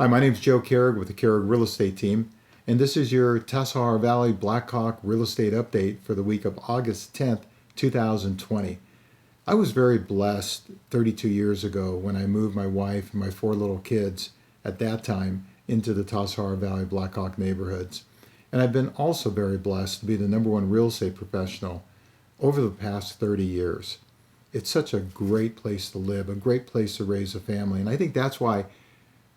Hi, my name is Joe Kehrig with the Kehrig Real Estate Team, and this is your Tassajara Valley Blackhawk Real Estate Update for the week of August 10th, 2020. I was very blessed 32 years ago when I moved my wife and my 4 little kids at that time into the Tassajara Valley Blackhawk neighborhoods. And I've been also very blessed to be the #1 real estate professional over the past 30 years. It's such a great place to live, a great place to raise a family, and I think that's why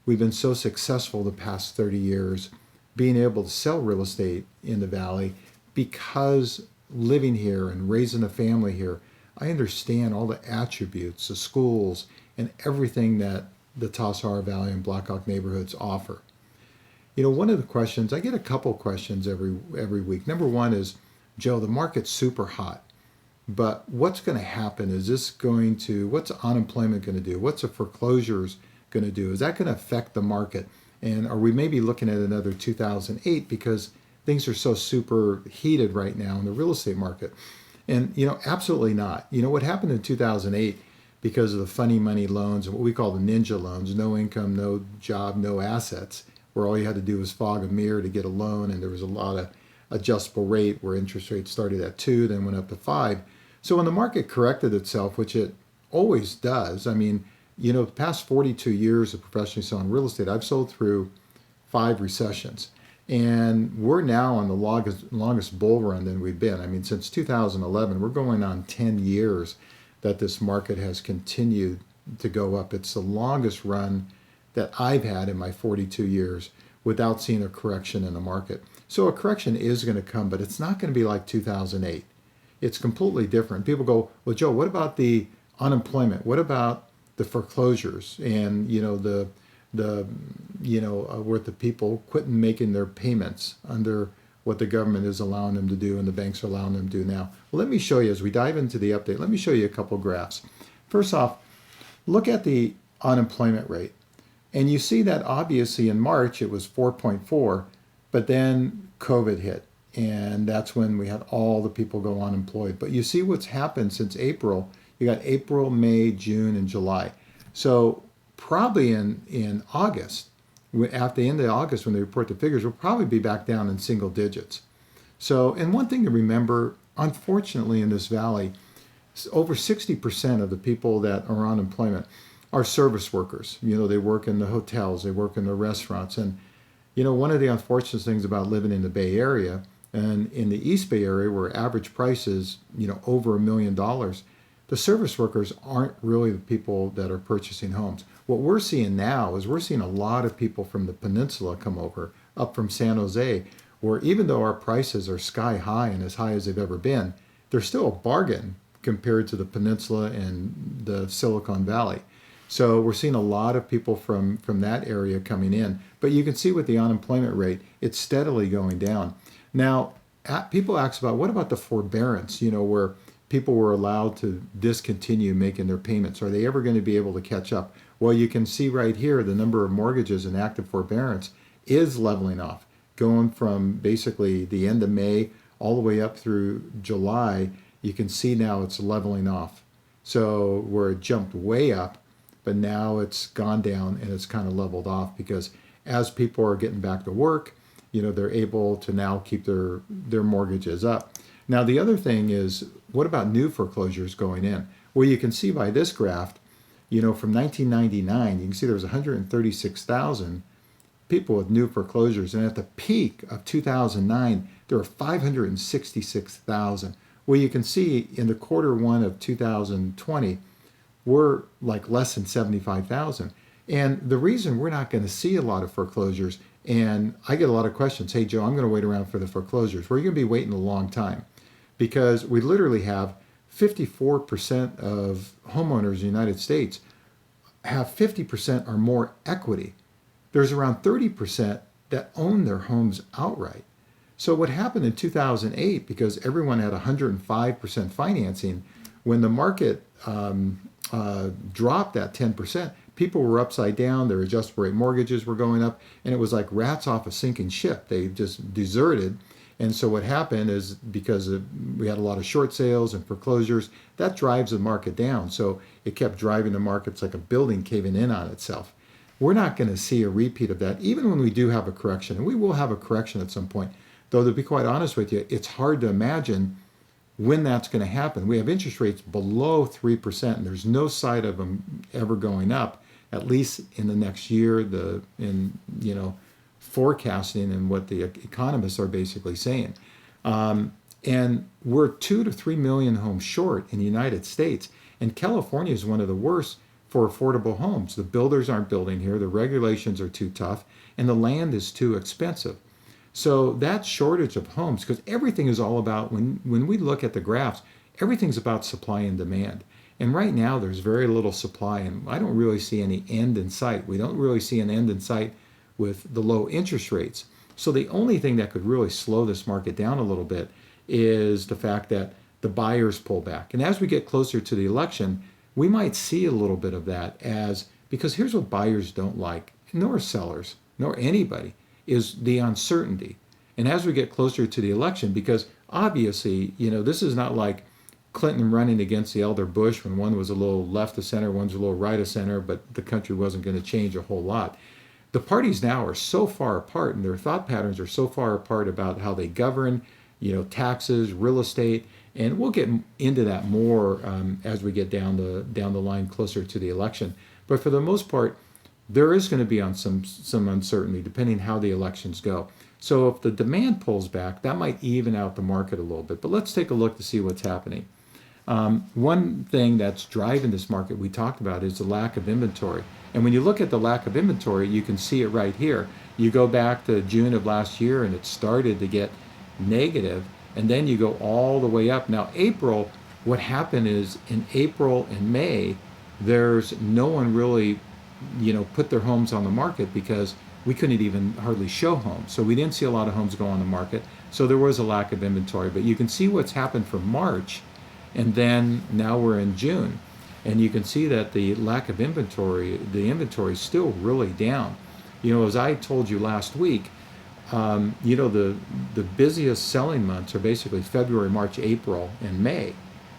we've been so successful the past 30 years being able to sell real estate in the Valley because living here and raising a family here, I understand all the attributes, the schools, and everything that the Tassajara Valley and Blackhawk neighborhoods offer. You know, one of the questions, I get a couple questions every week. Number one is, Joe, the market's super hot, but what's going to happen? What's unemployment going to do? What's the foreclosures going to do? Is that going to affect the market? And are we maybe looking at another 2008 because things are so super heated right now in the real estate market? And, absolutely not. What happened in 2008 because of the funny money loans and what we call the ninja loans, no income, no job, no assets, where all you had to do was fog a mirror to get a loan, and there was a lot of adjustable rate where interest rates started at 2, then went up to 5. So when the market corrected itself, which it always does, the past 42 years of professionally selling real estate, I've sold through 5 recessions. And we're now on the longest bull run than we've been. Since 2011, we're going on 10 years that this market has continued to go up. It's the longest run that I've had in my 42 years without seeing a correction in the market. So a correction is going to come, but it's not going to be like 2008. It's completely different. People go, well, Joe, what about the unemployment? What about the foreclosures and where the people quitting making their payments under what the government is allowing them to do and the banks are allowing them to do now? Well, let me show you as we dive into the update. Let me show you a couple graphs. First off, look at the unemployment rate, and you see that obviously in March it was 4.4, but then COVID hit, and that's when we had all the people go unemployed. But you see what's happened since April. You got April, May, June, and July. So probably in August, at the end of August when they report the figures, we'll probably be back down in single digits. So, and one thing to remember, unfortunately in this valley, over 60% of the people that are on unemployment are service workers. They work in the hotels, they work in the restaurants. And, one of the unfortunate things about living in the Bay Area and in the East Bay Area where average price is, over $1 million, the service workers aren't really the people that are purchasing homes. What we're seeing now is we're seeing a lot of people from the peninsula come over, up from San Jose, where even though our prices are sky high and as high as they've ever been, they're still a bargain compared to the peninsula and the Silicon Valley. So we're seeing a lot of people from that area coming in. But you can see with the unemployment rate, it's steadily going down. Now, people ask about, what about the forbearance, where people were allowed to discontinue making their payments? Are they ever going to be able to catch up? Well, you can see right here the number of mortgages in active forbearance is leveling off, going from basically the end of May all the way up through July. You can see now it's leveling off. So where it jumped way up, but now it's gone down and it's kind of leveled off because as people are getting back to work, they're able to now keep their mortgages up. Now, the other thing is, what about new foreclosures going in? Well, you can see by this graph, from 1999, you can see there was 136,000 people with new foreclosures. And at the peak of 2009, there were 566,000. Well, you can see in the Q1 of 2020, we're like less than 75,000. And the reason we're not going to see a lot of foreclosures, and I get a lot of questions, hey, Joe, I'm going to wait around for the foreclosures. Well, you're going to be waiting a long time because we literally have 54% of homeowners in the United States have 50% or more equity. There's around 30% that own their homes outright. So what happened in 2008, because everyone had 105% financing, when the market dropped that 10%, people were upside down, their adjustable rate mortgages were going up, and it was like rats off a sinking ship. They just deserted. And so what happened is, because we had a lot of short sales and foreclosures, that drives the market down. So it kept driving the markets like a building caving in on itself. we're not going to see a repeat of that, even when we do have a correction. And we will have a correction at some point. Though, to be quite honest with you, it's hard to imagine when that's going to happen. We have interest rates below 3%, and there's no sight of them ever going up, at least in the next year, forecasting and what the economists are basically saying. And we're 2 to 3 million homes short in the United States. And California is one of the worst for affordable homes. The builders aren't building here, the regulations are too tough, and the land is too expensive. So that shortage of homes, because everything is all about, when we look at the graphs, everything's about supply and demand. And right now there's very little supply, and I don't really see any end in sight. We don't really see an end in sight with the low interest rates. So the only thing that could really slow this market down a little bit is the fact that the buyers pull back. And as we get closer to the election, we might see a little bit of that, because here's what buyers don't like, nor sellers, nor anybody, is the uncertainty. And as we get closer to the election, because obviously, this is not like Clinton running against the elder Bush when one was a little left of center, one's a little right of center, but the country wasn't going to change a whole lot. The parties now are so far apart, and their thought patterns are so far apart about how they govern, taxes, real estate, and we'll get into that more as we get down the line closer to the election. But for the most part, there is going to be some uncertainty depending how the elections go. So if the demand pulls back, that might even out the market a little bit. But let's take a look to see what's happening. One thing that's driving this market we talked about is the lack of inventory. And when you look at the lack of inventory, you can see it right here. You go back to June of last year and it started to get negative, and then you go all the way up. Now April, what happened is in April and May, there's no one really put their homes on the market because we couldn't even hardly show homes. So we didn't see a lot of homes go on the market. So there was a lack of inventory. But you can see what's happened from March, and then now we're in June. And you can see that the lack of inventory, the inventory is still really down. As I told you last week, the busiest selling months are basically February, March, April, and May.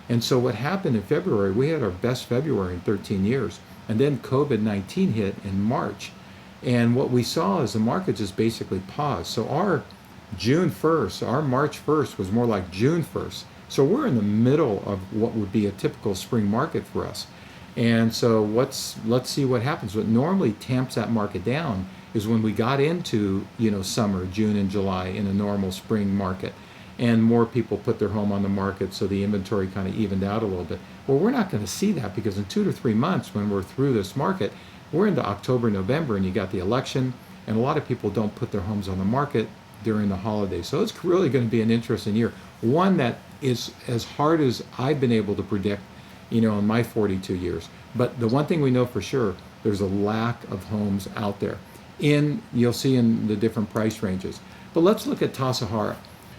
And so what happened in February, we had our best February in 13 years. And then COVID-19 hit in March. And what we saw is the market just basically paused. So our June 1st, our March 1st was more like June 1st. So we're in the middle of what would be a typical spring market for us. And so let's see what happens. What normally tamps that market down is when we got into, summer, June and July in a normal spring market. And more people put their home on the market, so the inventory kind of evened out a little bit. Well, we're not going to see that because in 2 to 3 months, when we're through this market, we're into October, November, and you got the election, and a lot of people don't put their homes on the market during the holidays. So it's really going to be an interesting year. One that is as hard as I've been able to predict, in my 42 years. But the one thing we know for sure, there's a lack of homes out there. You'll see in the different price ranges. But let's look at Tassajara.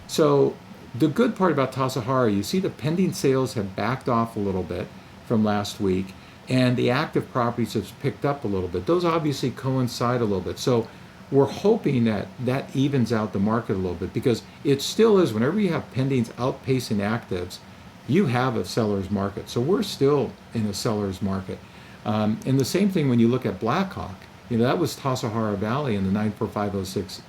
So the good part about Tassajara, you see the pending sales have backed off a little bit from last week, and the active properties have picked up a little bit. Those obviously coincide a little bit. So we're hoping that evens out the market a little bit, because it still is, whenever you have pendings outpacing actives, you have a seller's market. So we're still in a seller's market. And the same thing when you look at Blackhawk. That was Tassajara Valley in the 94506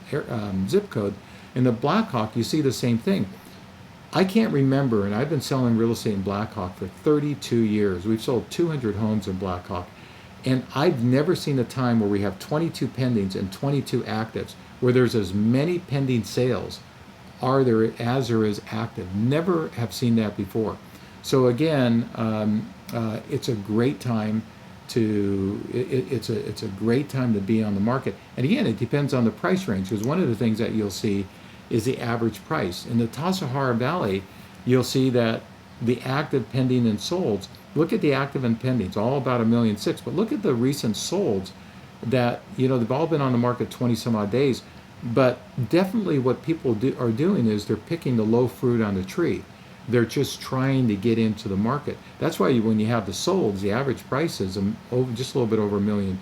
zip code. In the Blackhawk, you see the same thing. I can't remember, and I've been selling real estate in Blackhawk for 32 years. We've sold 200 homes in Blackhawk. And I've never seen a time where we have 22 pendings and 22 actives, where there's as many pending sales as there is active. Never have seen that before. So again, it's a great time it's a great time to be on the market. And again, it depends on the price range, because one of the things that you'll see is the average price. In the Tassajara Valley, you'll see that the active, pending, and solds. Look at the active and pendings, all about 1.6 million. But look at the recent solds that, they've all been on the market 20 some odd days. But definitely what people are doing is they're picking the low fruit on the tree. They're just trying to get into the market. That's why when you have the solds, the average price is just a little bit over 1.2 million.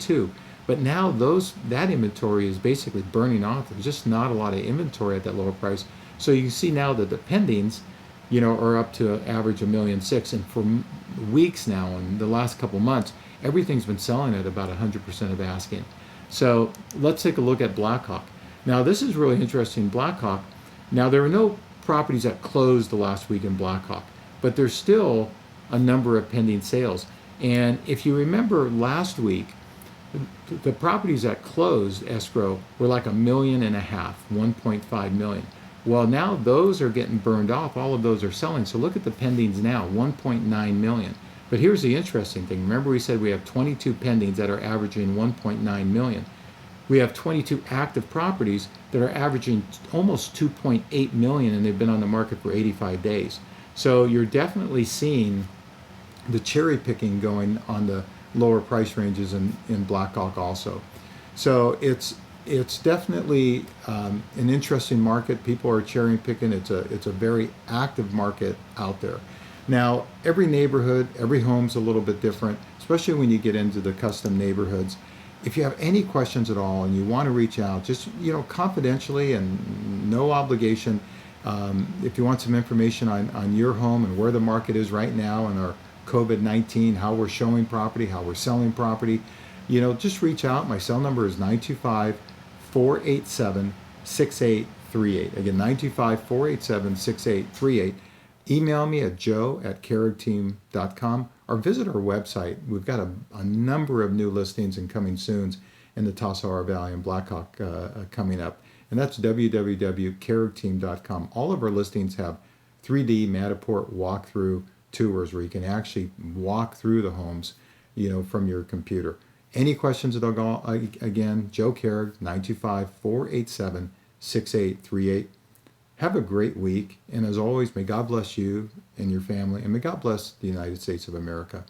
But now that inventory is basically burning off. There's just not a lot of inventory at that lower price. So you see now that the pendings, are up to an average of 1.6 million. And for weeks now, in the last couple months, everything's been selling at about 100% of asking. So let's take a look at Blackhawk. Now this is really interesting. Blackhawk, now there are no properties that closed the last week in Blackhawk, but there's still a number of pending sales. And if you remember last week, the properties that closed escrow were like $1.5 million, 1.5 million. Well, now those are getting burned off. All of those are selling. So look at the pendings now, 1.9 million. But here's the interesting thing. Remember we said we have 22 pendings that are averaging 1.9 million. We have 22 active properties that are averaging almost 2.8 million, and they've been on the market for 85 days. So you're definitely seeing the cherry picking going on the lower price ranges in Blackhawk also. So it's definitely an interesting market. People are cherry picking. It's a very active market out there. Now, every neighborhood, every home's a little bit different, especially when you get into the custom neighborhoods. If you have any questions at all and you want to reach out, just confidentially and no obligation. If you want some information on your home and where the market is right now and our COVID-19, how we're showing property, how we're selling property, just reach out. My cell number is 925-487-6838. Again, 925-487-6838. Email me at joe@kehrigteam.com or visit our website. We've got a number of new listings and coming soons in the Tassajara Valley and Blackhawk coming up. And that's www.kehrigteam.com. All of our listings have 3D Matterport walkthrough tours where you can actually walk through the homes, from your computer. Any questions at all, again, Joe Kehrig, 925-487-6838. Have a great week, and as always, may God bless you and your family, and may God bless the United States of America.